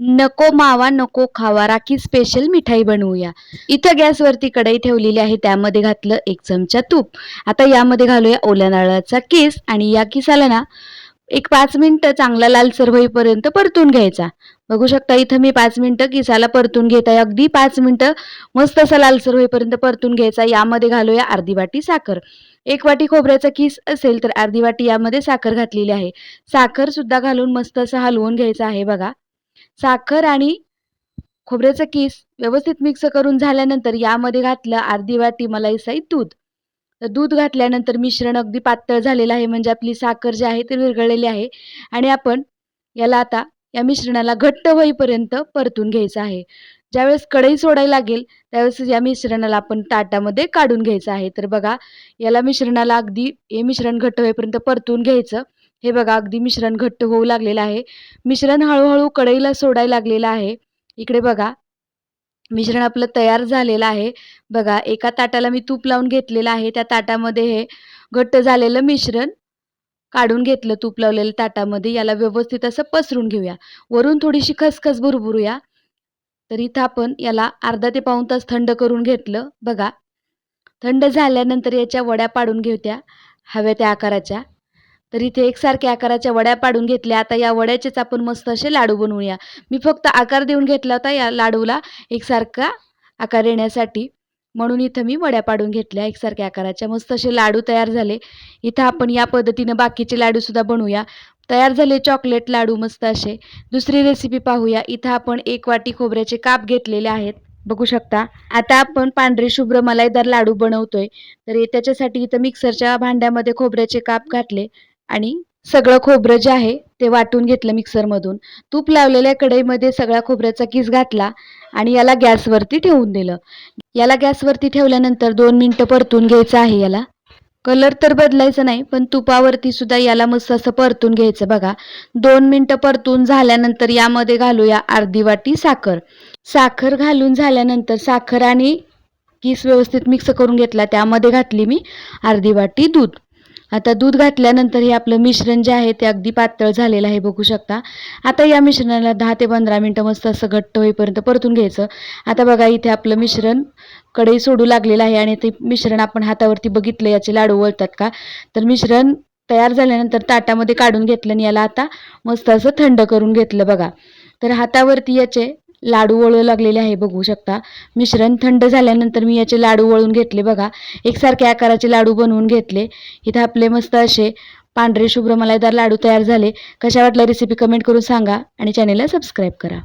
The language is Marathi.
नको मावा नको खावा राखी स्पेशल मिठाई बनवूया। इथं गॅसवरती कढई ठेवलेली आहे, त्यामध्ये घातलं 1 चमचा तूप। आता यामध्ये घालूया ओल्या नारळाचा किस आणि या किसाला ना एक 5 मिनिटं चांगला लालसर होईपर्यंत परतून घ्यायचा। बघू शकता इथं मी 5 मिनिटं किसाला परतून घेत आहे। अगदी 5 मिनिटं मस्त असा लालसर होईपर्यंत परतून घ्यायचा। यामध्ये घालूया अर्धी वाटी साखर। 1 वाटी खोबऱ्याचा किस असेल तर अर्धी वाटी यामध्ये साखर घातलेली आहे। साखर सुद्धा घालून मस्त असं हलवून घ्यायचं आहे बघा। साखर आणि खोबऱ्याचा किस व्यवस्थित मिक्स करून झाल्यानंतर यामध्ये घातलं अर्धी वाटी मलाईसहित दूध। तर दूध घातल्यानंतर मिश्रण अगदी पातळ झालेलं आहे, म्हणजे आपली साखर जी आहे ती विरघळलेली आहे आणि आपण याला आता या मिश्रणाला घट्ट होईपर्यंत परतून घ्यायचं आहे। ज्यावेळेस कढई सोडायला लागेल त्यावेळेस या मिश्रणाला आपण ताटामध्ये काढून घ्यायचं आहे। तर बघा याला मिश्रणाला अगदी हे मिश्रण घट्ट होईपर्यंत परतून घ्यायचं। हे बघा अगदी मिश्रण घट्ट होऊ लागलेलं आहे। मिश्रण हळूहळू कढईला सोडायला लागलेलं आहे। इकडे बघा मिश्रण आपलं तयार झालेलं आहे। बघा एका ताटाला मी तूप लावून घेतलेलं आहे, त्या ताटामध्ये हे घट्ट झालेलं मिश्रण काढून घेतलं तूप लावलेल्या ताटामध्ये। याला व्यवस्थित असं पसरून घेऊया। वरून थोडीशी खसखस भुरभुरूया। तर इथं आपण याला अर्धा ते पाऊण तास थंड करून घेतलं बघा। थंड झाल्यानंतर याच्या वड्या पाडून घेऊया हव्या त्या आकाराच्या। तर इथे एकसारख्या आकाराच्या वड्या पाडून घेतल्या। आता या वड्याचेच आपण मस्त असे लाडू बनवूया। मी फक्त आकार देऊन घेतला होता या लाडूला एकसारखा आकार येण्यासाठी, म्हणून इथं मी वड्या पाडून घेतल्या एकसारख्या आकाराच्या। मस्त असे लाडू तयार झाले। इथं आपण या पद्धतीनं बाकीचे लाडू सुद्धा बनवूया। तयार झाले चॉकलेट लाडू मस्त असे। दुसरी रेसिपी पाहूया। इथं आपण 1 वाटी खोबऱ्याचे काप घेतलेले आहेत, बघू शकता। आता आपण पांढरे शुभ्र मलाईदार लाडू बनवतोय। तर त्याच्यासाठी इथं मिक्सरच्या भांड्यामध्ये खोबऱ्याचे काप घातले आणि सगळं खोबरं जे आहे ते वाटून घेतलं मिक्सरमधून। तूप लावलेल्या कढईमध्ये सगळ्या खोबऱ्याचा किस घातला आणि याला गॅसवरती ठेवून दिलं। याला गॅसवरती ठेवल्यानंतर 2 मिनिटं परतून घ्यायचं आहे याला। कलर तर बदलायचा नाही, पण तुपावरती सुद्धा याला मस्त असं परतून घ्यायचं बघा। 2 मिनिटं परतून झाल्यानंतर यामध्ये घालूया अर्धी वाटी साखर। साखर घालून झाल्यानंतर साखर आणि किस व्यवस्थित मिक्स करून घेतला, त्यामध्ये घातली मी अर्धी वाटी दूध। आता दूध घातल्यानंतर हे आपलं मिश्रण जे आहे ते अगदी पातळ झालेलं आहे, बघू शकता। आता या मिश्रणाला 10 ते 15 मिनिटं मस्त असं घट्ट होईपर्यंत परतून घ्यायचं। आता बघा इथे आपलं मिश्रण कढई सोडू लागलेलं आहे आणि ते मिश्रण आपण हातावरती बघितलं याचे लाडू वळतात का। तर मिश्रण तयार झाल्यानंतर ताटामध्ये काढून घेतलं आणि याला आता मस्त असं थंड करून घेतलं बघा। तर हातावरती याचे लाडू वळू लागलेले आहे, बघू शकता। मिश्रण थंड झाल्यानंतर मी याचे लाडू वळून घेतले बघा। एकसारख्या आकाराचे लाडू बनवून घेतले। इथं आपले मस्त असे पांढरे शुभ्र मलाईदार लाडू तयार झाले। कशा वाटल्या रेसिपी कमेंट करून सांगा आणि चॅनेलला सबस्क्राईब करा।